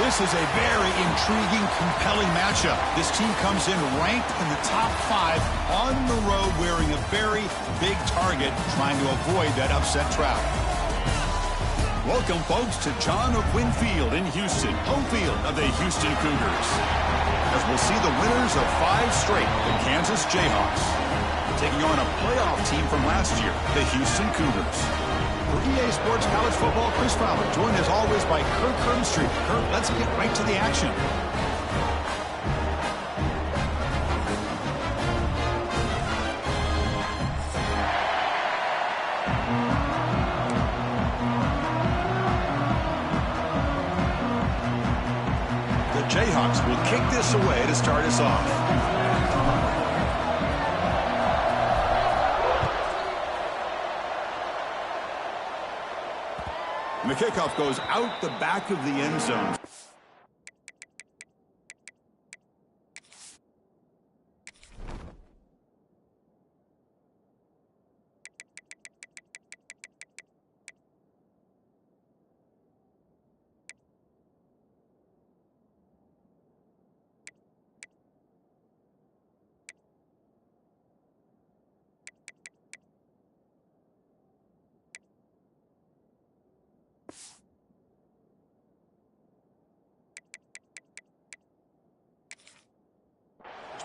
This is a very intriguing, compelling matchup. This team comes in ranked in the top 5 on the road wearing a very big target, trying to avoid that upset trap. Welcome, folks, to John O'Quinn Field in Houston, home field of the Houston Cougars. As we'll see the winners of 5 straight, the Kansas Jayhawks, taking on a playoff team from last year, the Houston Cougars. For EA Sports College Football, Chris Fowler, joined as always by Kirk Herbstreit. Kirk, let's get right to the action. The Jayhawks will kick this away to start us off. The kickoff goes out the back of the end zone.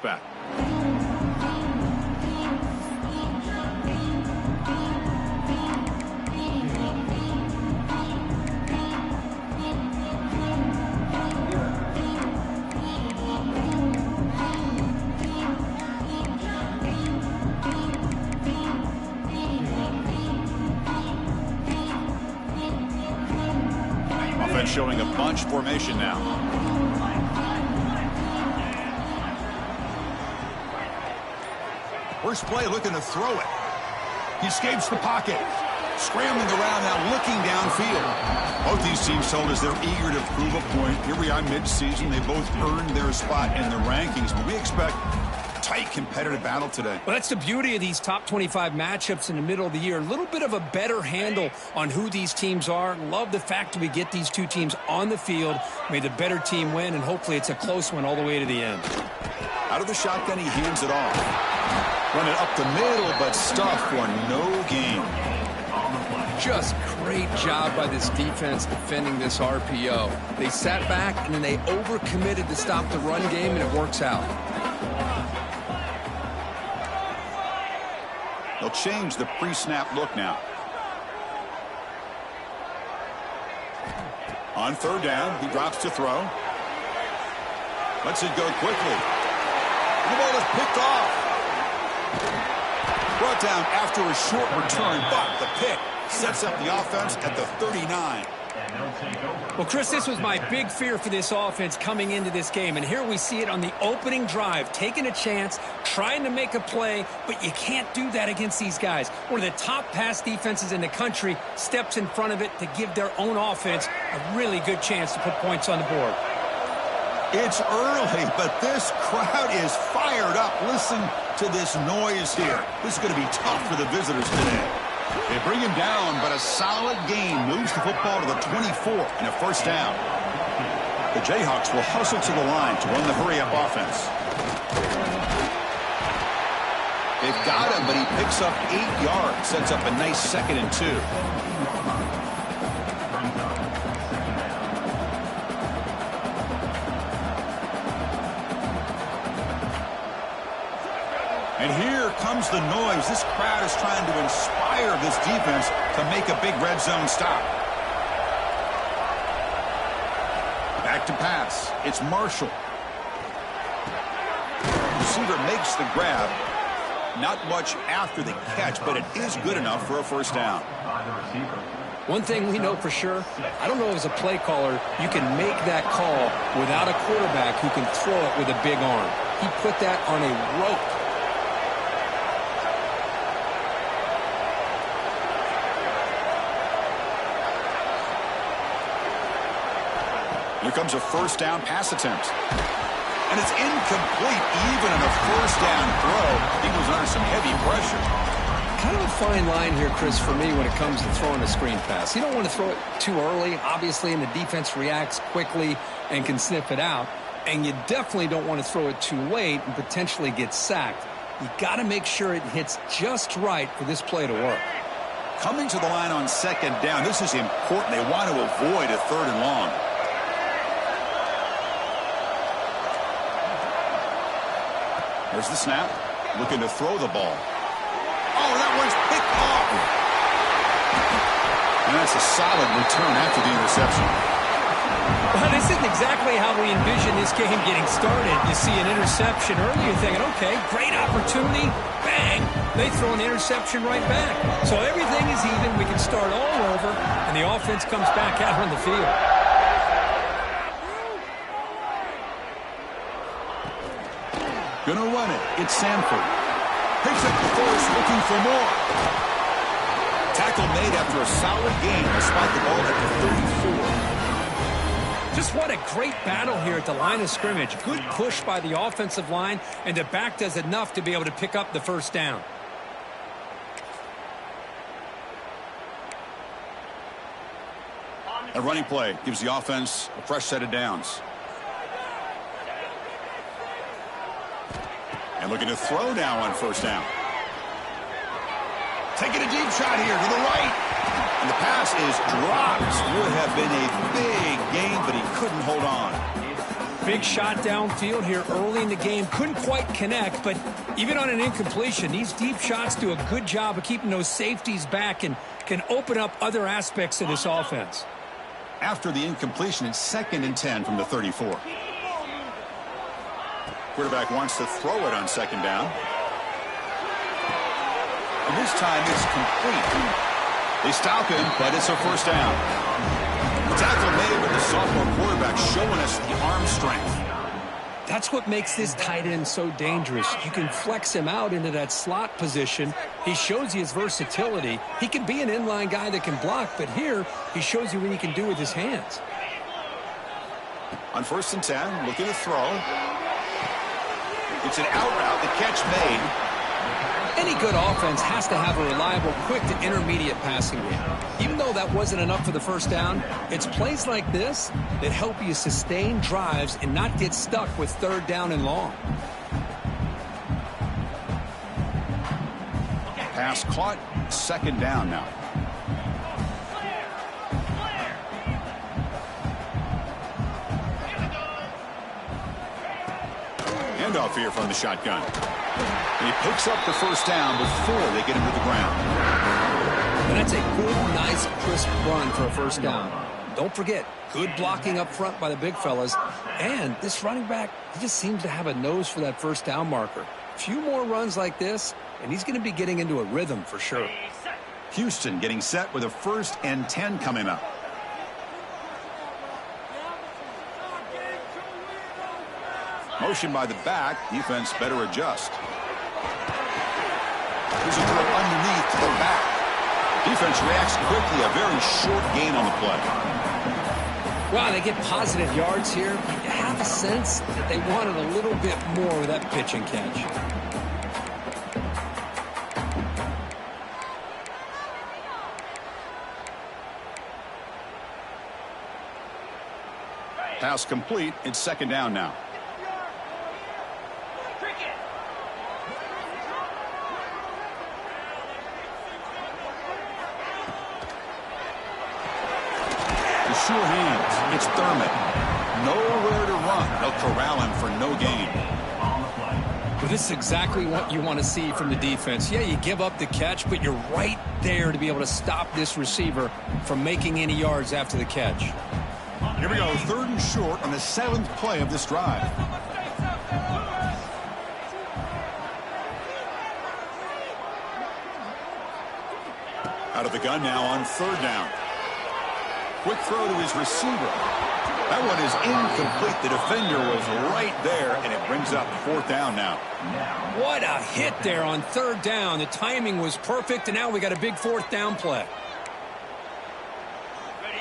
Back. Offense showing a bunch formation now. First play, looking to throw it. He escapes the pocket. Scrambling around now, looking downfield. Both these teams told us they're eager to prove a point. Here we are mid-season. They both earned their spot in the rankings, but we expect a tight competitive battle today. Well, that's the beauty of these top 25 matchups in the middle of the year. A little bit of a better handle on who these teams are. Love the fact that we get these two teams on the field. May the better team win, and hopefully it's a close one all the way to the end. Out of the shotgun, he hands it off. Run it up the middle, but stuff for no gain. Just great job by this defense defending this RPO. They sat back, and then they overcommitted to stop the run game, and it works out. They'll change the pre-snap look now. On third down, he drops to throw. Lets it go quickly. The ball is picked off. Brought down after a short return, but the pick sets up the offense at the 39. Well, Chris, this was my big fear for this offense coming into this game, and here we see it on the opening drive, taking a chance, trying to make a play, but you can't do that against these guys. One of the top pass defenses in the country steps in front of it to give their own offense a really good chance to put points on the board. It's early, but this crowd is fired up. Listen to this noise here. This is going to be tough for the visitors today. They bring him down, but a solid gain moves the football to the 24 and a first down. The Jayhawks will hustle to the line to run the hurry-up offense. They've got him, but he picks up 8 yards, sets up a nice 2nd and 2. And here comes the noise. This crowd is trying to inspire this defense to make a big red zone stop. Back to pass. It's Marshall. Receiver makes the grab. Not much after the catch, but it is good enough for a first down. One thing we know for sure, I don't know as a play caller, you can make that call without a quarterback who can throw it with a big arm. He put that on a rope. Here comes a first down pass attempt. And it's incomplete even in a first down throw. He was under some heavy pressure. Kind of a fine line here, Chris, for me when it comes to throwing a screen pass. You don't want to throw it too early, obviously, and the defense reacts quickly. and can sniff it out. And you definitely don't want to throw it too late and potentially get sacked. You got to make sure it hits just right for this play to work. Coming to the line on second down, this is important. They want to avoid a 3rd and long. There's the snap. Looking to throw the ball. Oh, that one's picked off. And that's a solid return after the interception. Well, this isn't exactly how we envision this game getting started. You see an interception early, you're thinking, okay, great opportunity. Bang! They throw an interception right back. So everything is even. We can start all over, and the offense comes back out on the field. Gonna run it. It's Sanford. Picks up the first, looking for more. Tackle made after a solid gain. They'll spot the ball at the 34. Just what a great battle here at the line of scrimmage. Good push by the offensive line, and the back does enough to be able to pick up the first down. A running play gives the offense a fresh set of downs. And looking to throw now on first down. Taking a deep shot here to the right. And the pass is dropped. Would have been a big gain, but he couldn't hold on. Big shot downfield here early in the game. Couldn't quite connect, but even on an incompletion, these deep shots do a good job of keeping those safeties back and can open up other aspects of this offense. After the incompletion, it's 2nd and 10 from the 34. Quarterback wants to throw it on second down. And this time it's complete. They stop him, but it's a first down. The tackle made with the sophomore quarterback showing us the arm strength. That's what makes this tight end so dangerous. You can flex him out into that slot position. He shows you his versatility. He can be an inline guy that can block, but here he shows you what he can do with his hands. On 1st and 10, looking to throw. It's an out route, the catch made. Any good offense has to have a reliable, quick to intermediate passing game. Even though that wasn't enough for the first down, it's plays like this that help you sustain drives and not get stuck with 3rd down and long. Pass caught, 2nd down now. Handoff here from the shotgun. And he picks up the first down before they get him to the ground. And that's a good, nice, crisp run for a first down. Don't forget, good blocking up front by the big fellas. And this running back, he just seems to have a nose for that first down marker. A few more runs like this, and he's going to be getting into a rhythm for sure. Houston getting set with a 1st and 10 coming up. Motion by the back. Defense better adjust. Here's a throw underneath to the back. Defense reacts quickly. A very short gain on the play. Wow, they get positive yards here. You have a sense that they wanted a little bit more with that pitch and catch. Pass complete. It's 2nd down now. Sure hands. It's Thurman. Nowhere to run. They'll corral him for no gain. Well, this is exactly what you want to see from the defense. Yeah, you give up the catch, but you're right there to be able to stop this receiver from making any yards after the catch. Here we go. 3rd and short on the 7th play of this drive. Out of the gun now on 3rd down. Quick throw to his receiver. That one is incomplete. The defender was right there, and it brings up 4th down now. What a hit there on 3rd down. The timing was perfect, and now we got a big 4th down play.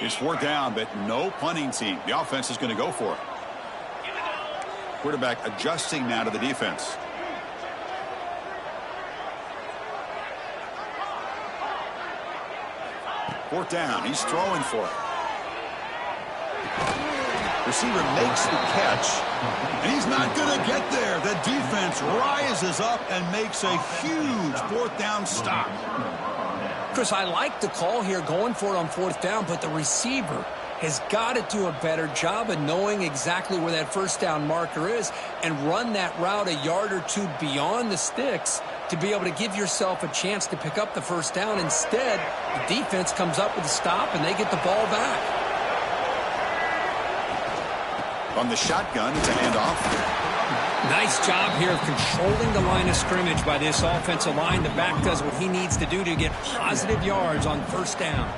It's 4th down, but no punting team. The offense is going to go for it. Quarterback adjusting now to the defense. Fourth down. He's throwing for it. Receiver makes the catch, and he's not going to get there. The defense rises up and makes a huge fourth down stop. Chris, I like the call here going for it on fourth down, but the receiver has got to do a better job of knowing exactly where that first down marker is and run that route a yard or two beyond the sticks to be able to give yourself a chance to pick up the first down. Instead, the defense comes up with a stop, and they get the ball back. On the shotgun, it's a handoff. Nice job here of controlling the line of scrimmage by this offensive line. The back does what he needs to do to get positive yards on first down.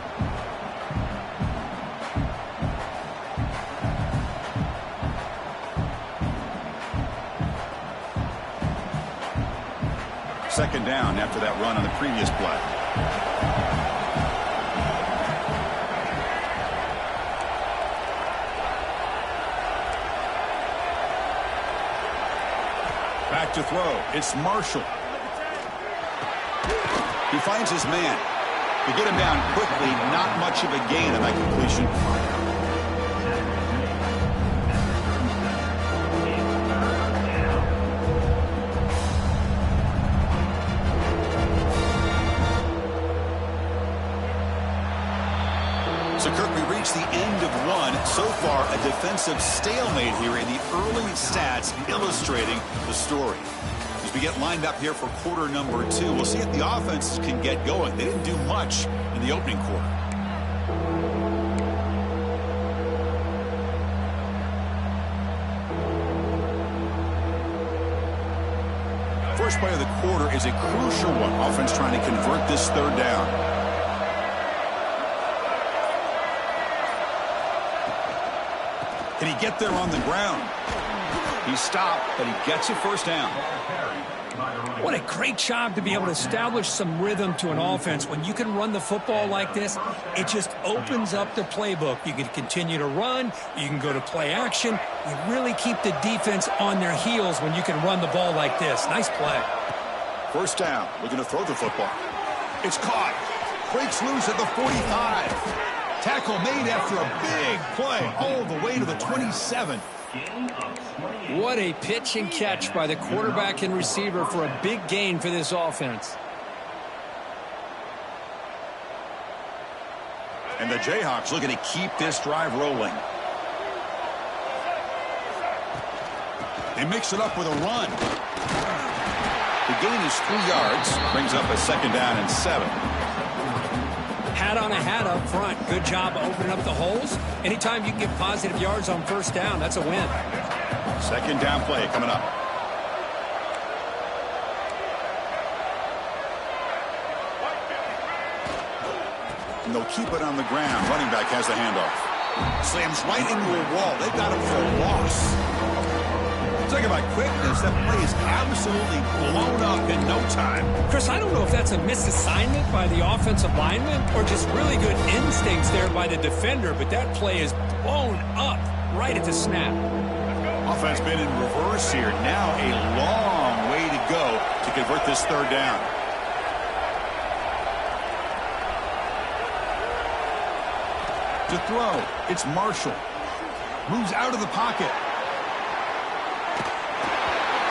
Second down after that run on the previous play. Back to throw. It's Marshall. He finds his man. To get him down quickly, not much of a gain on that completion. So, Kirk, we reached the end of one. So far, a defensive stalemate here in the early stats illustrating the story. As we get lined up here for quarter number 2, we'll see if the offenses can get going. They didn't do much in the opening quarter. First play of the quarter is a crucial one. Offense trying to convert this third down. Can he get there on the ground? He stopped, but he gets a first down. What a great job to be able to establish some rhythm to an offense. When you can run the football like this, it just opens up the playbook. You can continue to run. You can go to play action. You really keep the defense on their heels when you can run the ball like this. Nice play. First down. Looking to throw the football. It's caught. Breaks loose at the 45. Tackle made after a big play all the way to the 27. What a pitch and catch by the quarterback and receiver for a big gain for this offense. And the Jayhawks looking to keep this drive rolling. They mix it up with a run. The gain is 3 yards. Brings up a second down and 7. Hat on a hat up front. Good job opening up the holes. Anytime you can get positive yards on first down, that's a win. Second down play coming up. And they'll keep it on the ground. Running back has the handoff. Slams right into a wall. They've got him for a loss. Talk about quickness. That play is absolutely blown up in no time. Chris, I don't know if that's a misassignment by the offensive lineman or just really good instincts there by the defender, but that play is blown up right at the snap. Offense been in reverse here. Now a long way to go to convert this third down. To throw, it's Marshall. Moves out of the pocket.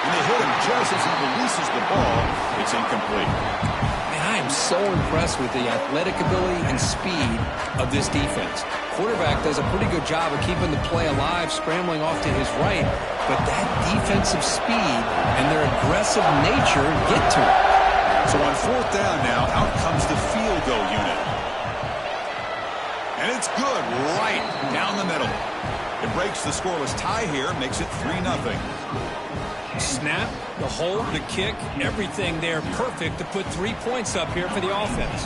And they hit him just as he releases the ball. It's incomplete. Man, I am so impressed with the athletic ability and speed of this defense. Quarterback does a pretty good job of keeping the play alive, scrambling off to his right, but that defensive speed and their aggressive nature get to him. So on fourth down now, out comes the field goal unit. And it's good right down the middle. It breaks the scoreless tie here, makes it 3-0. Snap, the hold, the kick, everything there perfect to put 3 points up here for the offense.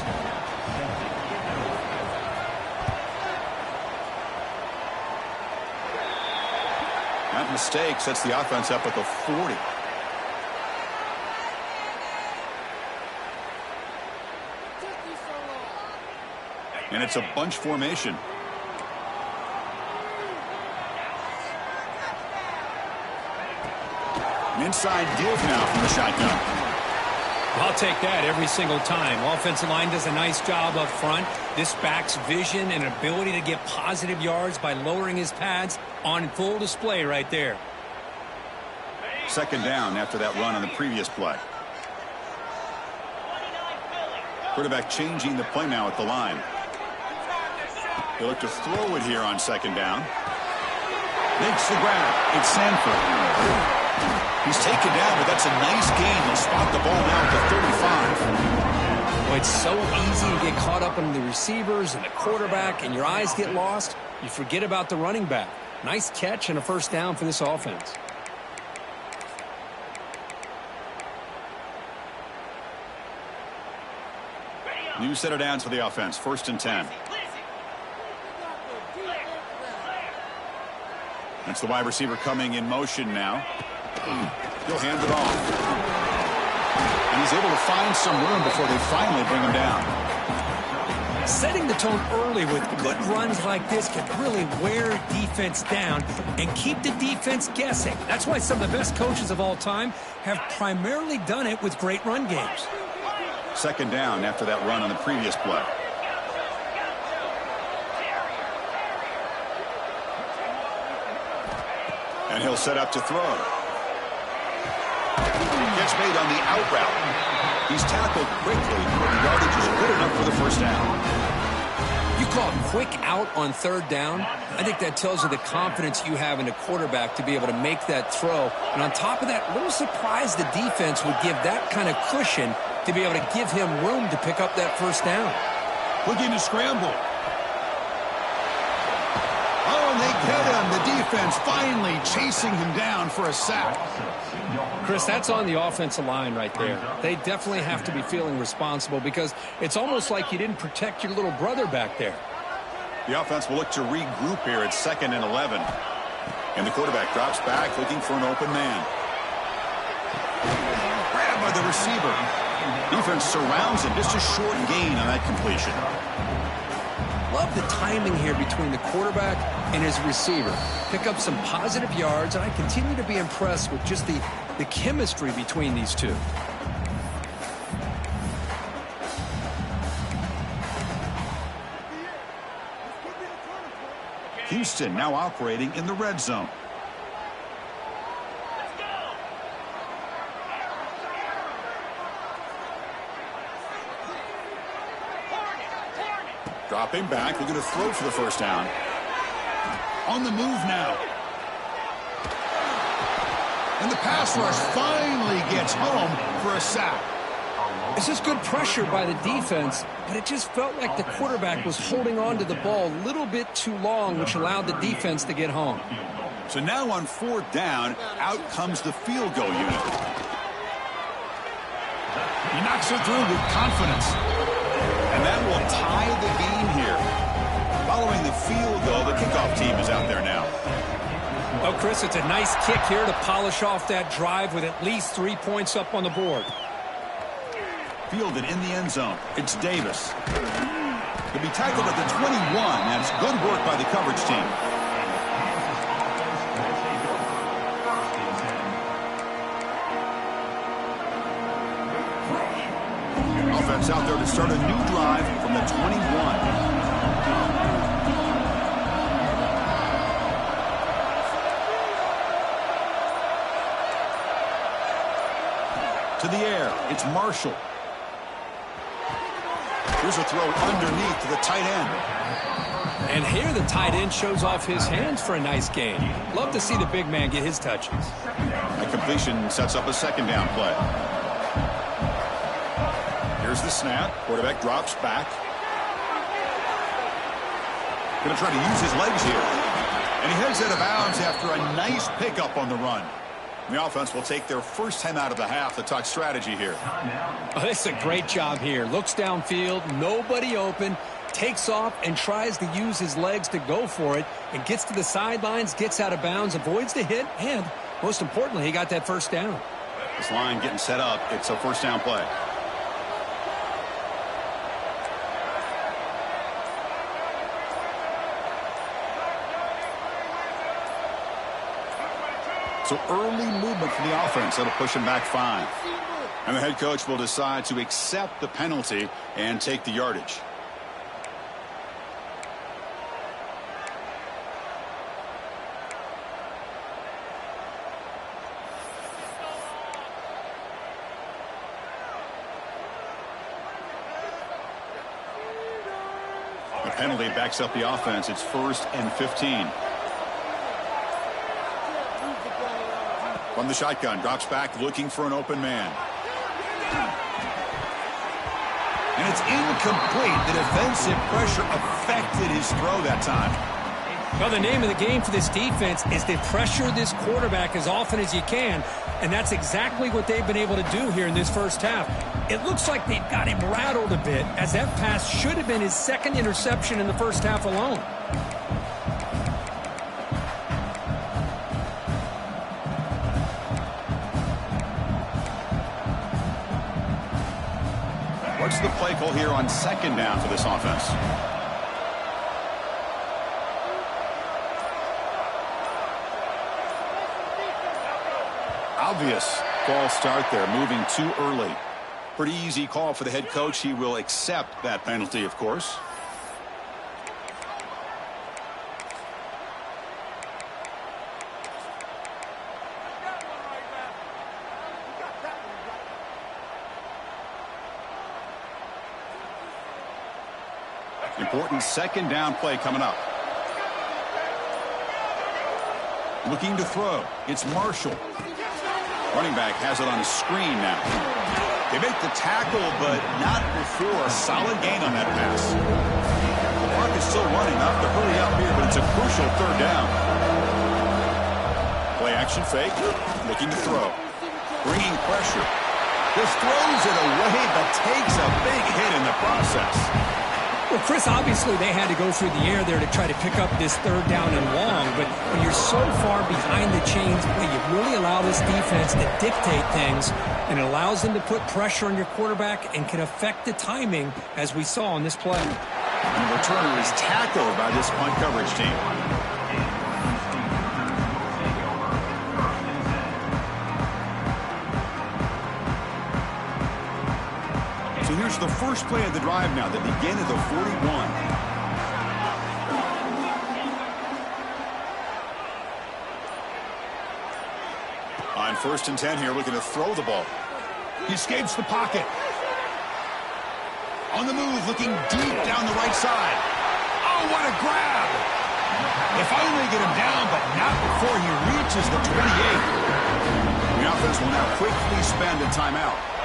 That mistake sets the offense up at the 40. And it's a bunch formation. An inside give now from the shotgun. I'll take that every single time. Offensive line does a nice job up front. This back's vision and ability to get positive yards by lowering his pads on full display right there. Second down after that run on the previous play. Quarterback changing the play now at the line. They look to throw it here on second down. Makes the grab. It's Sanford. He's taken down, but that's a nice gain. They'll spot the ball now at the 35. Well, it's so easy to get caught up in the receivers and the quarterback, and your eyes get lost. You forget about the running back. Nice catch and a first down for this offense. New set of downs for the offense. 1st and 10. That's the wide receiver coming in motion now. He'll hand it off. And he's able to find some room before they finally bring him down. Setting the tone early with good runs like this can really wear defense down and keep the defense guessing. That's why some of the best coaches of all time have primarily done it with great run games. Second down after that run on the previous play. And he'll set up to throw. Gets made on the out route. He's tackled quickly, but the yardage is good enough for the first down. You call it quick out on third down. I think that tells you the confidence you have in a quarterback to be able to make that throw. And on top of that, a little surprised the defense would give that kind of cushion to be able to give him room to pick up that first down. Looking to scramble. Oh, and they get him. The defense finally chasing him down for a sack. Chris, that's on the offensive line right there. They definitely have to be feeling responsible because it's almost like you didn't protect your little brother back there. The offense will look to regroup here at 2nd and 11. And the quarterback drops back looking for an open man. Grabbed by the receiver. Defense surrounds him. Just a short gain on that completion. Love the timing here between the quarterback and his receiver. Pick up some positive yards, and I continue to be impressed with just the chemistry between these two. Houston now operating in the red zone. Dropping back, looking to throw for the first down. On the move now. And the pass rush finally gets home for a sack. This is good pressure by the defense, but it just felt like the quarterback was holding on to the ball a little bit too long, which allowed the defense to get home. So now on 4th down, out comes the field goal unit. He knocks it through with confidence. And that will tie the game here. Following the field goal, the kickoff team is out there now. Well, Chris, it's a nice kick here to polish off that drive with at least 3 points up on the board. Fielded in the end zone. It's Davis. He'll be tackled at the 21. That's good work by the coverage team. Offense out there to start a new drive from the 21. To the air, it's Marshall. Here's a throw underneath to the tight end. And here the tight end shows off his hands for a nice gain. Love to see the big man get his touches. That completion sets up a 2nd down play. Here's the snap. Quarterback drops back. Going to try to use his legs here. And he heads out of bounds after a nice pickup on the run. The offense will take their first time out of the half to talk strategy here. Oh, this is a great job here. Looks downfield, nobody open, takes off and tries to use his legs to go for it, and gets to the sidelines, gets out of bounds, avoids the hit, and most importantly, he got that first down. This line getting set up. It's a first down play. So early movement from the offense. That'll push him back 5. And the head coach will decide to accept the penalty and take the yardage. The penalty backs up the offense. It's 1st and 15. From the shotgun, drops back looking for an open man. And it's incomplete. The defensive pressure affected his throw that time. Well, the name of the game for this defense is to pressure this quarterback as often as you can, and that's exactly what they've been able to do here in this first half. It looks like they've got him rattled a bit, as that pass should have been his 2nd interception in the first half alone. What's the play call here on 2nd down for this offense? Obvious false start there, moving too early. Pretty easy call for the head coach. He will accept that penalty, of course. Important 2nd down play coming up. Looking to throw. It's Marshall. Running back has it on a screen now. They make the tackle, but not before a solid gain on that pass. The clock is still running. Not to hurry up here, but it's a crucial 3rd down. Play action fake. Looking to throw. Bringing pressure. Just throws it away, but takes a big hit in the process. Well, Chris, obviously they had to go through the air there to try to pick up this 3rd down and long, but when you're so far behind the chains, well, you really allow this defense to dictate things, and it allows them to put pressure on your quarterback and can affect the timing, as we saw on this play. And the returner is tackled by this punt coverage team. So here's the first play of the drive now, the begin of the 41. On 1st and 10 here, looking to throw the ball. He escapes the pocket. On the move, looking deep down the right side. Oh, what a grab! They finally get him down, but not before he reaches the 28. The offense will now quickly spend a timeout.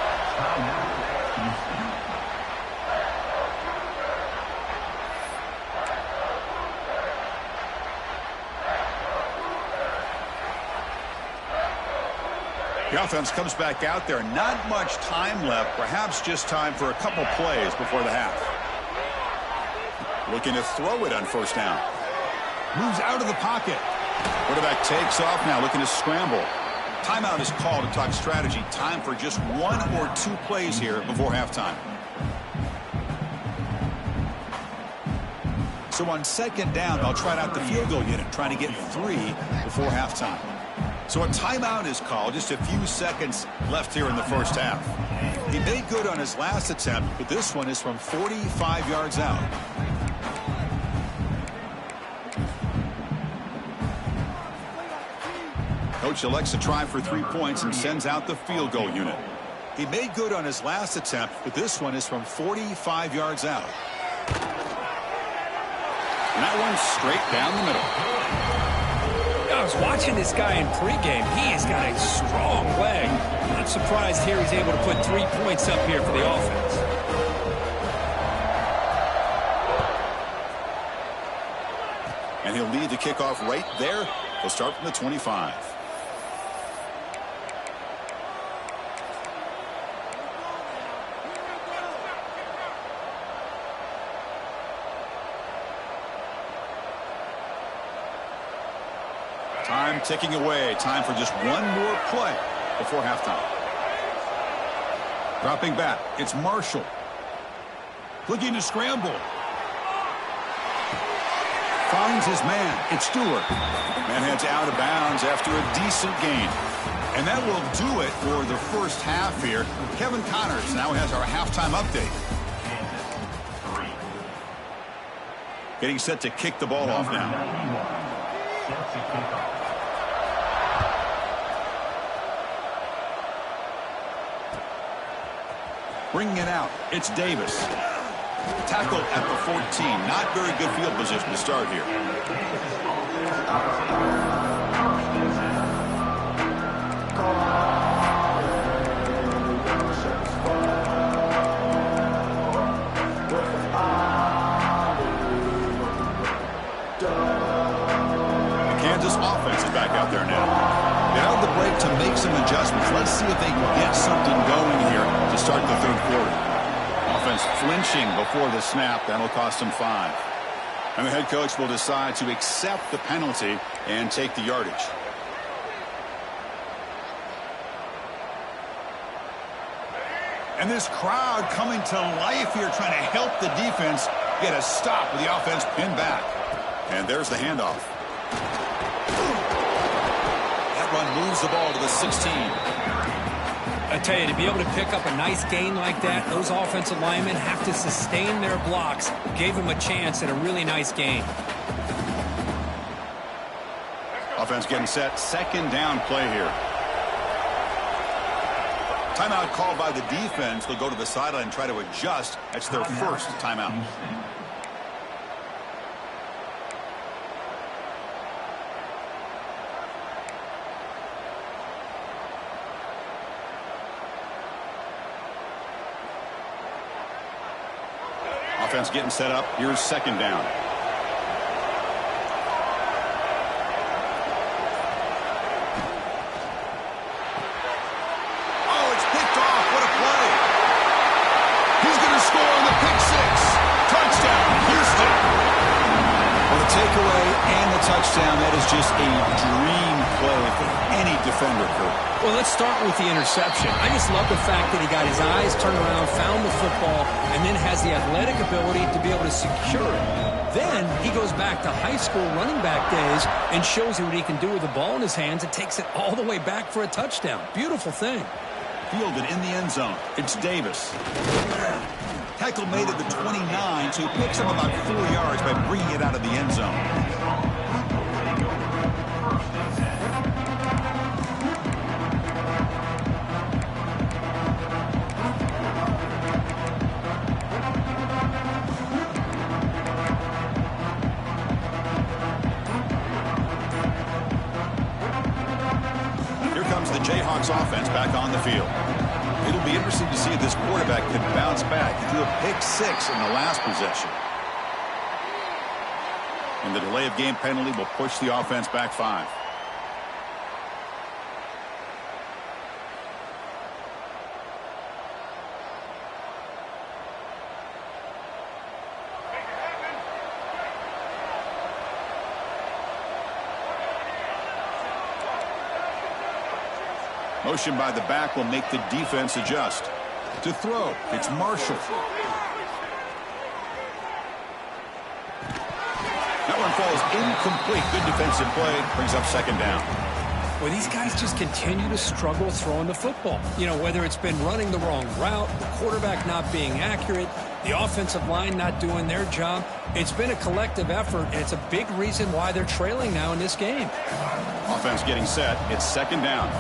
The offense comes back out there. Not much time left. Perhaps just time for a couple plays before the half. Looking to throw it on 1st down. Moves out of the pocket. Quarterback takes off now, looking to scramble. Timeout is called to talk strategy. Time for just 1 or 2 plays here before halftime. So on 2nd down, they'll try out the field goal unit, trying to get 3 before halftime. So a timeout is called. Just a few seconds left here in the first half. He made good on his last attempt, but this one is from 45 yards out. Coach elects to try for 3 points and sends out the field goal unit. He made good on his last attempt, but this one is from 45 yards out. And that one's straight down the middle. I was watching this guy in pregame. He has got a strong leg. Not surprised here he's able to put 3 points up here for the offense. And he'll lead the kickoff right there. He'll start from the 25. Time ticking away. Time for just 1 more play before halftime. Dropping back. It's Marshall. Looking to scramble. finds his man. It's Stewart. Man heads out of bounds after a decent gain. And that will do it for the first half here. Kevin Connors now has our halftime update. Getting set to kick the ball off now. Bringing it out, it's Davis. Tackle at the 14. Not very good field position to start here. The Kansas offense is back out there now. They out of the break to make some adjustments. Let's see if they can get something going here to start the third quarter. Offense flinching before the snap. That'll cost them 5. And the head coach will decide to accept the penalty and take the yardage. And this crowd coming to life here, trying to help the defense get a stop with the offense pinned back. And there's the handoff. That run moves the ball to the 16. I tell you, to be able to pick up a nice gain like that, those offensive linemen have to sustain their blocks. Gave them a chance at a really nice gain. Offense getting set. Second down play here. Timeout called by the defense. They'll go to the sideline and try to adjust. That's their first timeout. Offense getting set up. Here's second down. Oh, it's picked off. What a play. He's going to score on the pick six. Touchdown, Houston. Well, the takeaway and the touchdown, that is just a dream play for any defender, Kurt. Well, let's start with the interception. I just love the fact that he got his eyes turned around, found the football, and then has the athletic ability to be able to secure it. Then he goes back to high school running back days and shows you what he can do with the ball in his hands and takes it all the way back for a touchdown. Beautiful thing. Fielded in the end zone. It's Davis. Tackle made at the 29, so he picks up about 4 yards by bringing it out of the end zone. Jayhawks offense back on the field. It'll be interesting to see if this quarterback can bounce back. He threw a pick six in the last possession. And the delay of game penalty will push the offense back 5. Motion by the back will make the defense adjust. To throw, it's Marshall. That one falls incomplete. Good defensive play. Brings up second down. Well, these guys just continue to struggle throwing the football. You know, whether it's been running the wrong route, the quarterback not being accurate, the offensive line not doing their job. It's been a collective effort, and it's a big reason why they're trailing now in this game. Offense getting set. It's second down.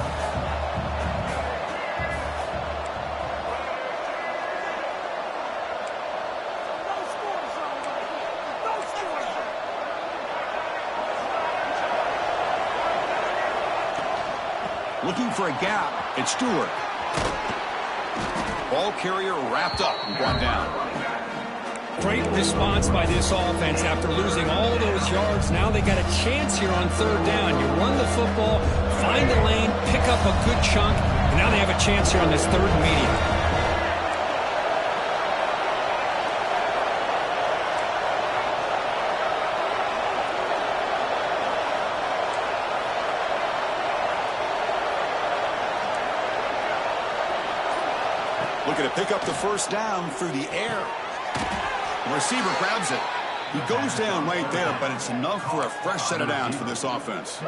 Looking for a gap. It's Stewart. Ball carrier wrapped up and brought down. Great response by this offense after losing all those yards. Now they got a chance here on third down. You run the football, find the lane, pick up a good chunk, and now they have a chance here on this third and medium. Looking to pick up the first down through the air. The receiver grabs it. He goes down right there, but it's enough for a fresh set of downs for this offense.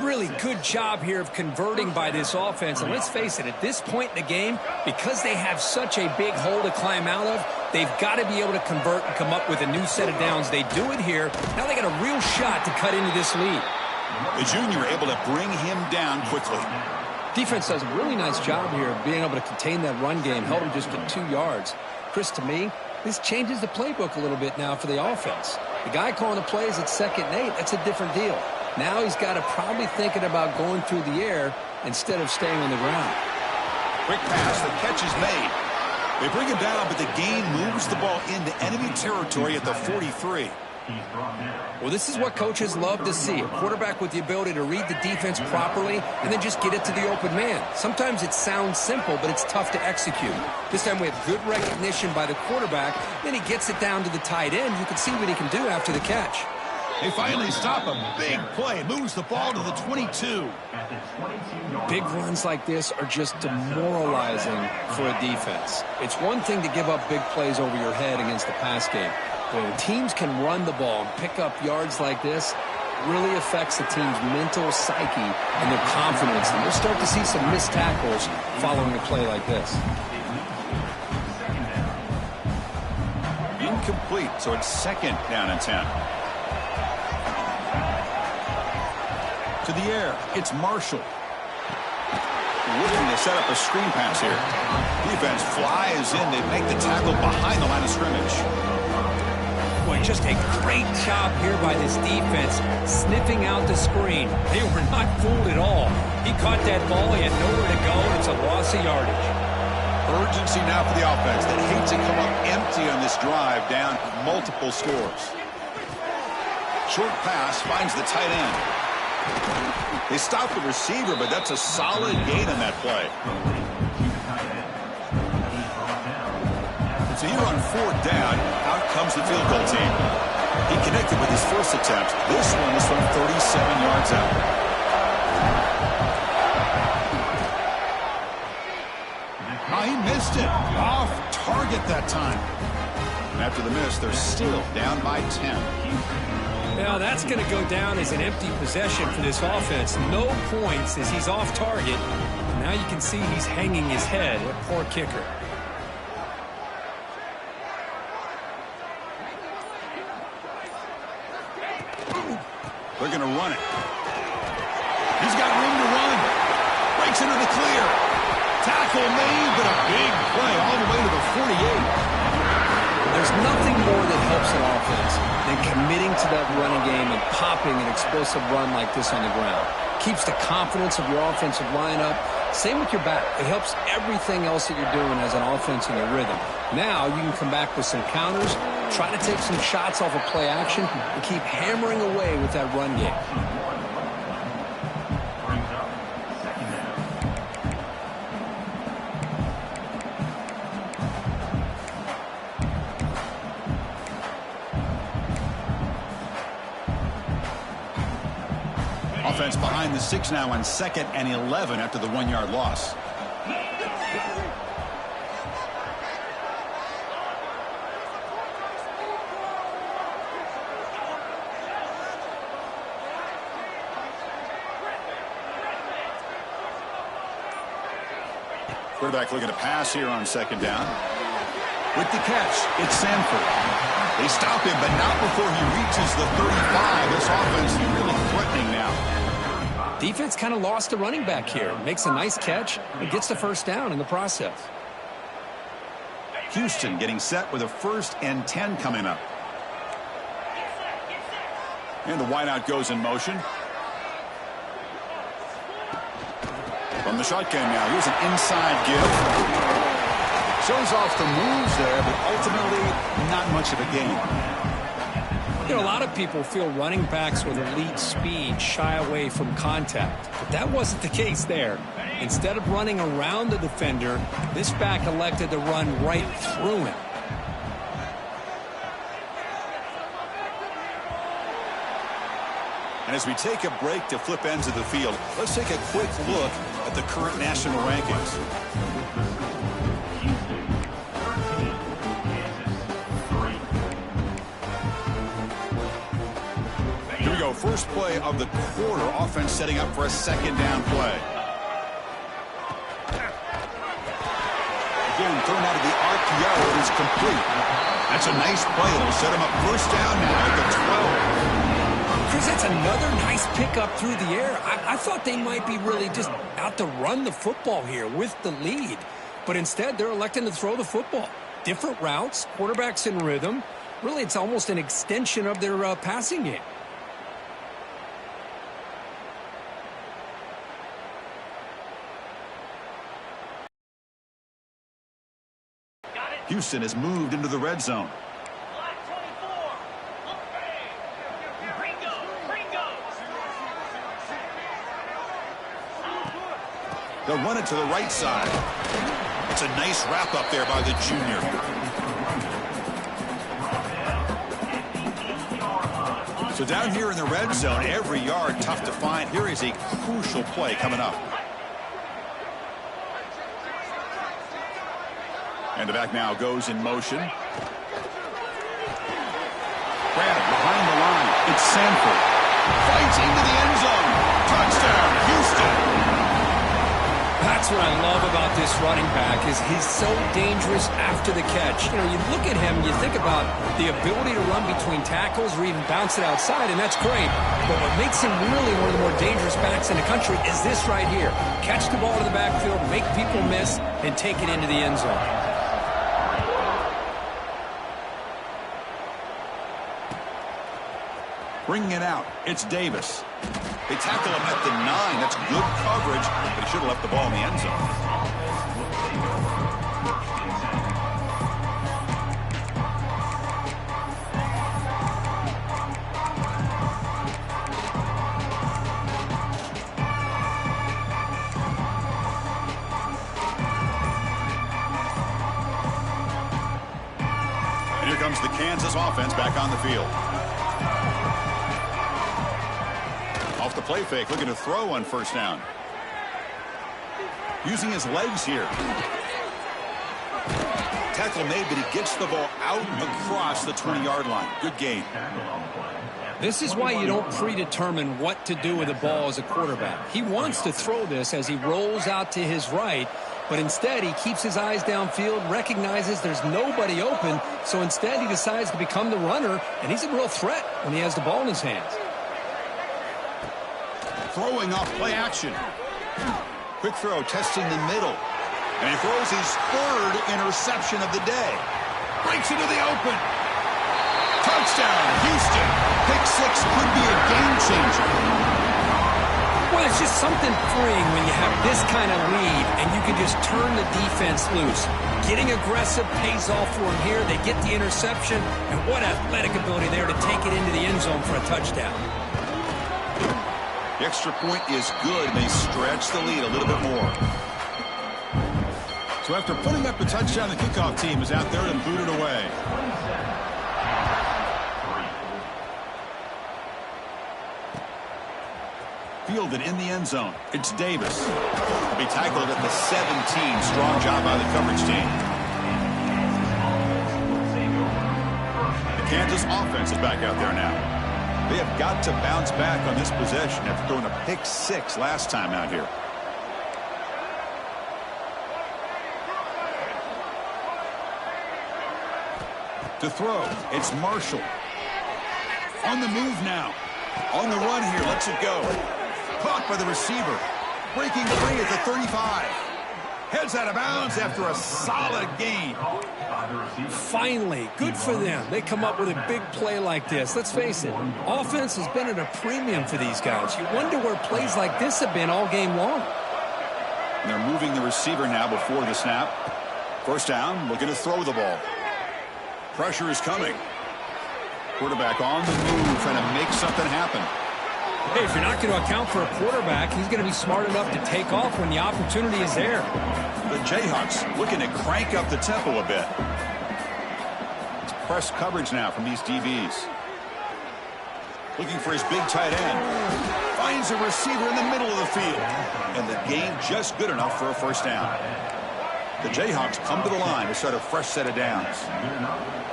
Really good job here of converting by this offense. And let's face it, at this point in the game, because they have such a big hole to climb out of, they've got to be able to convert and come up with a new set of downs. They do it here. Now they got a real shot to cut into this lead. The junior able to bring him down quickly. Defense does a really nice job here of being able to contain that run game, held him just to 2 yards. Chris, to me, this changes the playbook a little bit now for the offense. The guy calling the plays at 2nd and 8, that's a different deal. Now he's got to probably thinking about going through the air instead of staying on the ground. Quick pass, the catch is made. They bring him down, but the gain moves the ball into enemy territory at the 43. Well, this is what coaches love to see. A quarterback with the ability to read the defense properly and then just get it to the open man. Sometimes it sounds simple, but it's tough to execute. This time we have good recognition by the quarterback. Then he gets it down to the tight end. You can see what he can do after the catch. They finally stop a big play. Moves the ball to the 22. Big runs like this are just demoralizing for a defense. It's one thing to give up big plays over your head against the pass game. But when teams can run the ball and pick up yards like this, it really affects the team's mental psyche and their confidence. And we'll start to see some missed tackles following a play like this. Incomplete, so it's 2nd down and 10. To the air, it's Marshall. Looking to set up a screen pass here. Defense flies in. They make the tackle behind the line of scrimmage. Boy, just a great job here by this defense, sniffing out the screen. They were not fooled at all. He caught that ball. He had nowhere to go, and it's a loss of yardage. Urgency now for the offense that hates to come up empty on this drive, down multiple scores. Short pass finds the tight end. They stop the receiver, but that's a solid gain on that play. So here on 4th down, out comes the field goal team. He connected with his first attempt. This one is from 37 yards out. Oh, he missed it. Off target that time. After the miss, they're still down by 10. Now that's going to go down as an empty possession for this offense. No points as he's off target. Now you can see he's hanging his head. A poor kicker. They're going to run it. He's got room to run. Breaks into the clear. Tackle made, but a big play all the way to the 48. There's nothing more that helps an offense than committing to that running game and popping an explosive run like this on the ground. Keeps the confidence of your offensive line up. Same with your back. It helps everything else that you're doing as an offense in your rhythm. Now you can come back with some counters, try to take some shots off of play action, and keep hammering away with that run game. Offense behind the 6 now on 2nd and 11 after the 1-yard loss. Quarterback looking to pass here on 2nd down. With the catch, it's Sanford. They stop him, but not before he reaches the 35. This offense is really threatening now. Defense kind of lost the running back here. Makes a nice catch and gets the 1st down in the process. Houston getting set with a 1st and 10 coming up. And the wideout goes in motion. From the shotgun now, here's an inside give. Shows off the moves there, but ultimately not much of a gain. You know, a lot of people feel running backs with elite speed shy away from contact. But that wasn't the case there. Instead of running around the defender, this back elected to run right through him. And as we take a break to flip ends of the field, let's take a quick look at the current national rankings. go. First play of the quarter. Offense setting up for a second down play. Again, thrown out of the RPO. It is complete. That's a nice play. It'll set him up first down now at the 12. Chris, that's another nice pickup through the air. I thought they might be really just out to run the football here with the lead. But instead, they're electing to throw the football. Different routes, quarterbacks in rhythm. Really, it's almost an extension of their passing game. Houston has moved into the red zone. They'll run it to the right side. It's a nice wrap up there by the junior. So down here in the red zone, every yard tough to find. Here is a crucial play coming up. And the back now goes in motion. Grab behind the line. It's Sanford. Fights into the end zone. Touchdown, Houston. That's what I love about this running back is he's so dangerous after the catch. You know, you look at him, you think about the ability to run between tackles or even bounce it outside, and that's great. But what makes him really one of the more dangerous backs in the country is this right here. Catch the ball to the backfield, make people miss, and take it into the end zone. Bringing it out, it's Davis. They tackle him at the 9. That's good coverage, but he should have left the ball in the end zone. And here comes the Kansas offense back on the field. Off the play fake, looking to throw on first down. Using his legs here. Tackle made, but he gets the ball out across the 20-yard line. Good gain. This is why you don't predetermine what to do with the ball as a quarterback. He wants to throw this as he rolls out to his right, but instead he keeps his eyes downfield, recognizes there's nobody open, so instead he decides to become the runner, and he's a real threat when he has the ball in his hands. Throwing off play action. Quick throw, testing the middle. And he throws his third interception of the day. Breaks into the open. Touchdown, Houston. Pick 6 could be a game changer. Well, it's just something freeing when you have this kind of lead and you can just turn the defense loose. Getting aggressive pays off for him here. They get the interception, and what athletic ability there to take it into the end zone for a touchdown. The extra point is good, and they stretch the lead a little bit more. So after putting up a touchdown, the kickoff team is out there and booted away. Fielded in the end zone. It's Davis. He'll be tackled at the 17. Strong job by the coverage team. The Kansas offense is back out there now. They have got to bounce back on this possession after throwing a pick 6 last time out here. To throw, it's Marshall. On the move now. On the run here, lets it go. Caught by the receiver. Breaking free at the 35. Heads out of bounds after a solid gain. Finally, good for them. They come up with a big play like this. Let's face it, offense has been at a premium for these guys. You wonder where plays like this have been all game long. And they're moving the receiver now before the snap. First down, looking to throw the ball. Pressure is coming. Quarterback on the move, trying to make something happen. Hey, if you're not going to account for a quarterback, he's going to be smart enough to take off when the opportunity is there. The Jayhawks looking to crank up the tempo a bit. It's press coverage now from these DBs. Looking for his big tight end. Finds a receiver in the middle of the field. And the gain just good enough for a first down. The Jayhawks come to the line to start a fresh set of downs.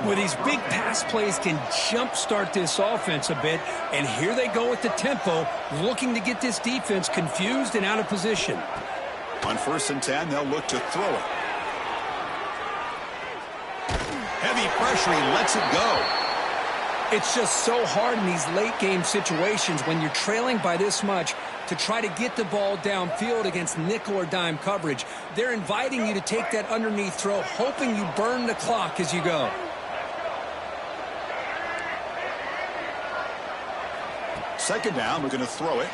Well, these big pass plays can jumpstart this offense a bit, and here they go with the tempo, looking to get this defense confused and out of position. On 1st and 10, they'll look to throw it. Heavy pressure, he lets it go. It's just so hard in these late-game situations when you're trailing by this much to try to get the ball downfield against nickel or dime coverage. They're inviting you to take that underneath throw, hoping you burn the clock as you go. Second down, we're going to throw it.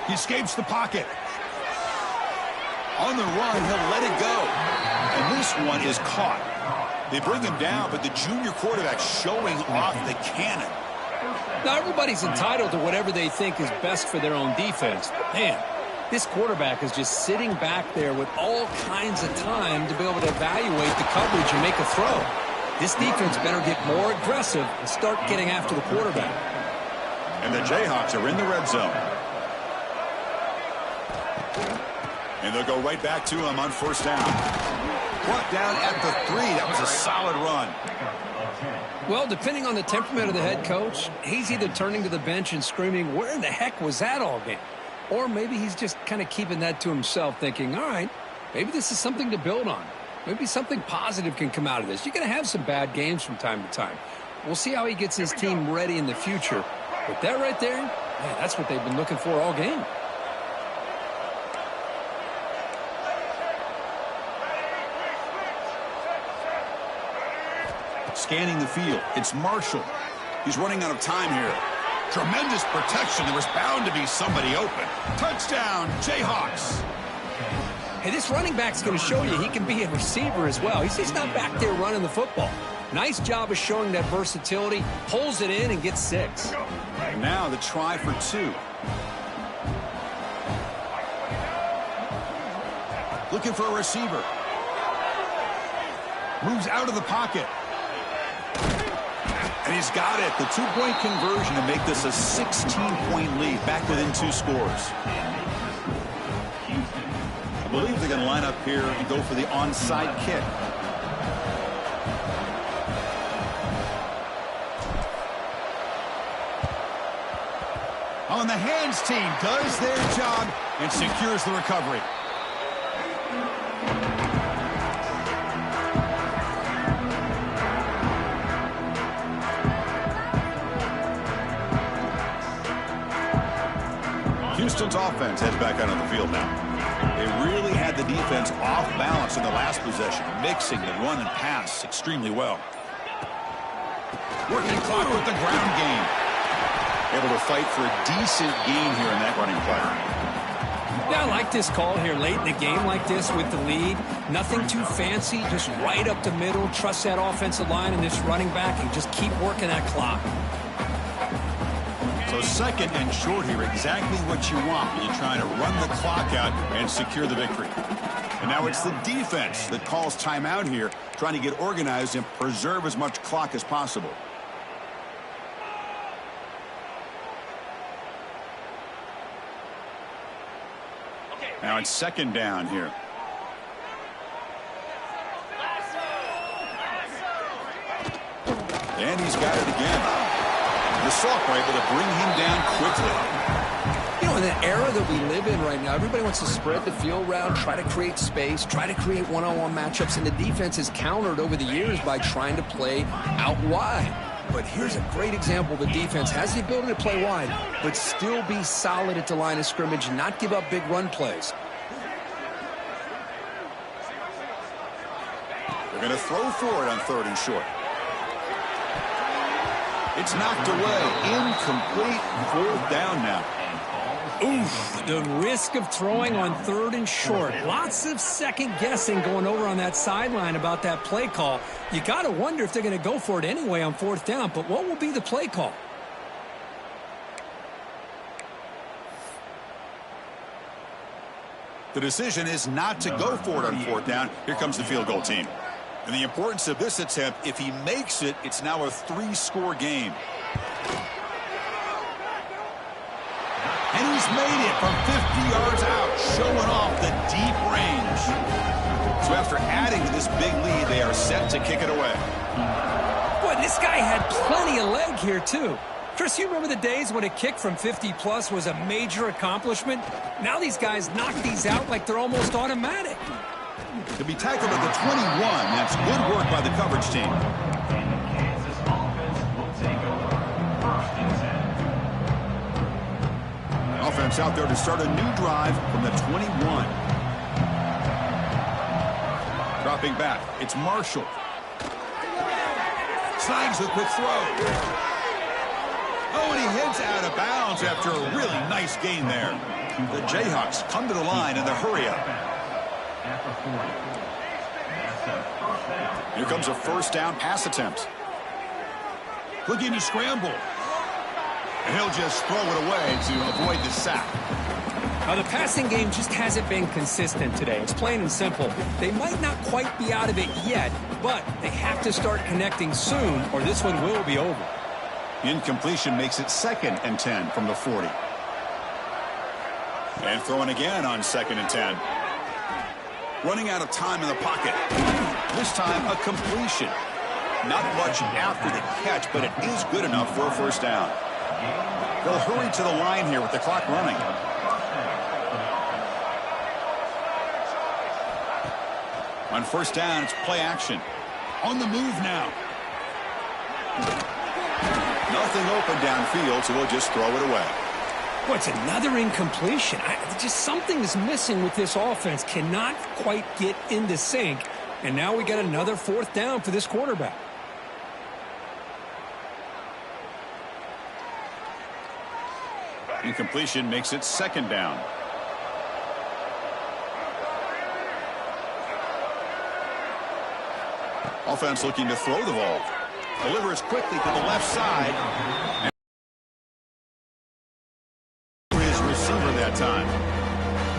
He escapes the pocket. On the run, he'll let it go. And this one is caught. They bring him down, but the junior quarterback showing off the cannon. Now, everybody's entitled to whatever they think is best for their own defense. But, man, this quarterback is just sitting back there with all kinds of time to be able to evaluate the coverage and make a throw. This defense better get more aggressive and start getting after the quarterback. And the Jayhawks are in the red zone. And they'll go right back to him on 1st down. Brought down at the 3. That was a solid run. Well, depending on the temperament of the head coach, he's either turning to the bench and screaming, where in the heck was that all game? Or maybe he's just kind of keeping that to himself, thinking, all right, maybe this is something to build on. Maybe something positive can come out of this. You're going to have some bad games from time to time. We'll see how he gets his team ready in the future. But that right there, man, that's what they've been looking for all game. Scanning the field, it's Marshall. He's running out of time here. Tremendous protection. There was bound to be somebody open. Touchdown, Jayhawks. Hey, this running back's going to show you he can be a receiver as well. He's just not back there running the football. Nice job of showing that versatility. Pulls it in and gets 6. And now the try for 2. Looking for a receiver. Moves out of the pocket. And he's got it. The 2-point conversion to make this a 16-point lead, back within 2 scores. I believe they're going to line up here and go for the onside kick. On the hands team does their job and secures the recovery. Houston's offense heads back out on the field now. They really had the defense off balance in the last possession, mixing the run and pass extremely well. Working clock with the ground game. Able to fight for a decent gain here in that running play. Yeah, I like this call here late in the game like this with the lead. Nothing too fancy, just right up the middle. Trust that offensive line and this running back and just keep working that clock. So 2nd and short here, exactly what you want when you're trying to run the clock out and secure the victory. And now it's the defense that calls timeout here, trying to get organized and preserve as much clock as possible. Now it's 2nd down here. And he's got it again. The Sock were able to bring him down quickly. You know, in the era that we live in right now, everybody wants to spread the field around, try to create space, try to create one-on-one matchups, and the defense has countered over the years by trying to play out wide. But here's a great example. The defense has the ability to play wide, but still be solid at the line of scrimmage and not give up big run plays. They're going to throw for it on 3rd and short. It's knocked away. Incomplete. 4th down now. Oof, the risk of throwing on 3rd and short. Lots of second guessing going over on that sideline about that play call. You got to wonder if they're going to go for it anyway on 4th down, but what will be the play call? The decision is not to go for it on 4th down. Here comes the field goal team. And the importance of this attempt, if he makes it, it's now a 3-score game. And he's made it. from 50 yards out, showing off the deep range. So after adding to this big lead, they are set to kick it away. Boy, this guy had plenty of leg here, too. Chris, you remember the days when a kick from 50-plus was a major accomplishment? Now these guys knock these out like they're almost automatic. To be tackled at the 21, that's good work by the coverage team. Offense out there to start a new drive from the 21. Dropping back, it's Marshall. Snags the quick throw. Oh, and he heads out of bounds after a really nice gain there. The Jayhawks come to the line in the hurry-up. Here comes a first down pass attempt. Looking to scramble. And he'll just throw it away to avoid the sack. Now, the passing game just hasn't been consistent today. It's plain and simple. They might not quite be out of it yet, but they have to start connecting soon, or this one will be over. Incompletion makes it 2nd and 10 from the 40. And throwing again on 2nd and 10. Running out of time in the pocket. This time, a completion. Not much after the catch, but it is good enough for a first down. They'll hurry to the line here with the clock running. On first down, it's play action. On the move now. Nothing open downfield, so they'll just throw it away. Well, it's another incompletion. Just something is missing with this offense. Cannot quite get into sync. And now we got another 4th down for this quarterback. Incompletion makes it 2nd down. Offense looking to throw the ball. Delivers quickly to the left side. And his receiver that time.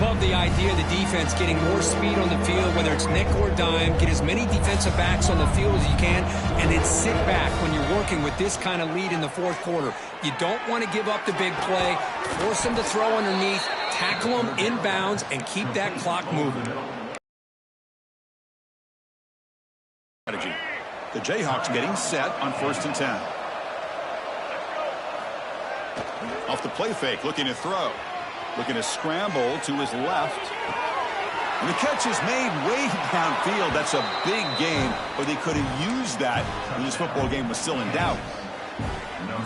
Love the idea of the defense getting more speed on the field, whether it's nickel or dime. Get as many defensive backs on the field as you can, and then sit back when you're working with this kind of lead in the 4th quarter. You don't want to give up the big play. Force them to throw underneath, tackle them inbounds, and keep that clock moving. Strategy. The Jayhawks getting set on 1st and 10. Off the play fake, looking to throw. Looking to scramble to his left. And the catch is made way downfield. That's a big gain, but they could have used that when this football game was still in doubt.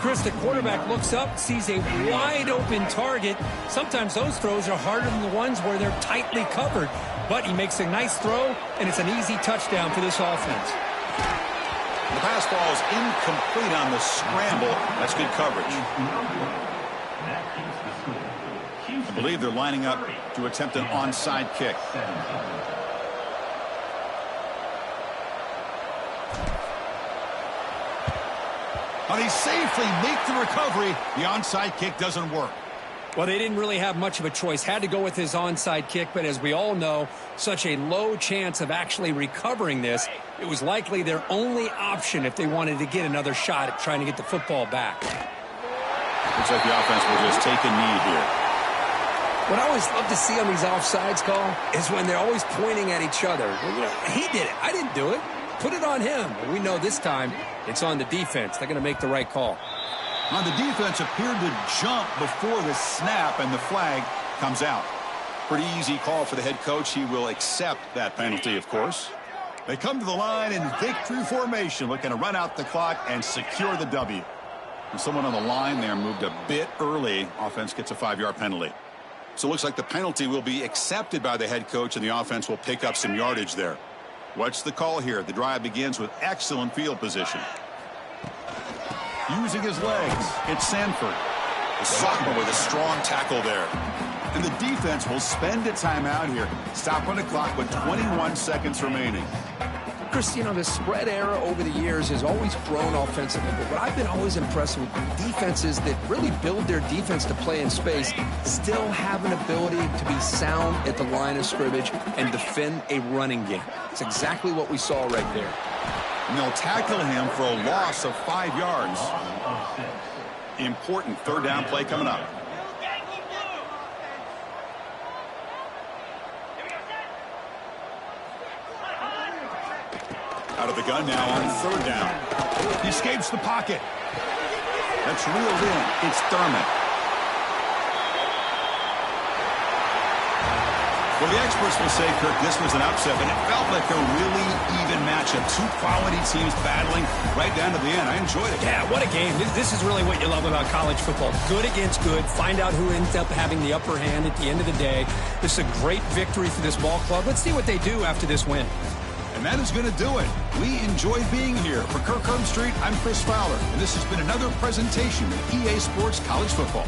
Chris, the quarterback looks up, sees a wide-open target. Sometimes those throws are harder than the ones where they're tightly covered. But he makes a nice throw, and it's an easy touchdown for this offense. The pass ball is incomplete on the scramble. That's good coverage. I believe they're lining up to attempt an onside kick. Now they safely make the recovery. The onside kick doesn't work. Well, they didn't really have much of a choice. Had to go with his onside kick, but as we all know, such a low chance of actually recovering this. It was likely their only option if they wanted to get another shot at trying to get the football back. Looks like the offense will just take a knee here. What I always love to see on these offsides call is when they're always pointing at each other. Well, you know, he did it. I didn't do it. Put it on him. And we know this time it's on the defense. They're going to make the right call. On the defense appeared to jump before the snap, and the flag comes out. Pretty easy call for the head coach. He will accept that penalty, of course. They come to the line in victory formation, looking to run out the clock and secure the W. And someone on the line there moved a bit early. Offense gets a 5-yard penalty. So it looks like the penalty will be accepted by the head coach, and the offense will pick up some yardage there. What's the call here? The drive begins with excellent field position. Using his legs, it's Sanford. The sophomore with a strong tackle there. And the defense will spend a timeout here. Stop on the clock with 21 seconds remaining. Chris, you know, the spread era over the years has always grown offensively, but what I've been always impressed with defenses that really build their defense to play in space still have an ability to be sound at the line of scrimmage and defend a running game. It's exactly what we saw right there. And they'll tackle him for a loss of 5 yards. Important 3rd down play coming up. Out of the gun now on third down. He escapes the pocket. That's reeled in. It's Thurman. Well, the experts will say, Kirk, this was an upset, but it felt like a really even matchup. Two quality teams battling right down to the end. I enjoyed it. Yeah, what a game. This is really what you love about college football. Good against good. Find out who ends up having the upper hand at the end of the day. This is a great victory for this ball club. Let's see what they do after this win. And that is going to do it. We enjoyed being here. For Kirk Street, I'm Chris Fowler, and this has been another presentation of EA Sports College Football.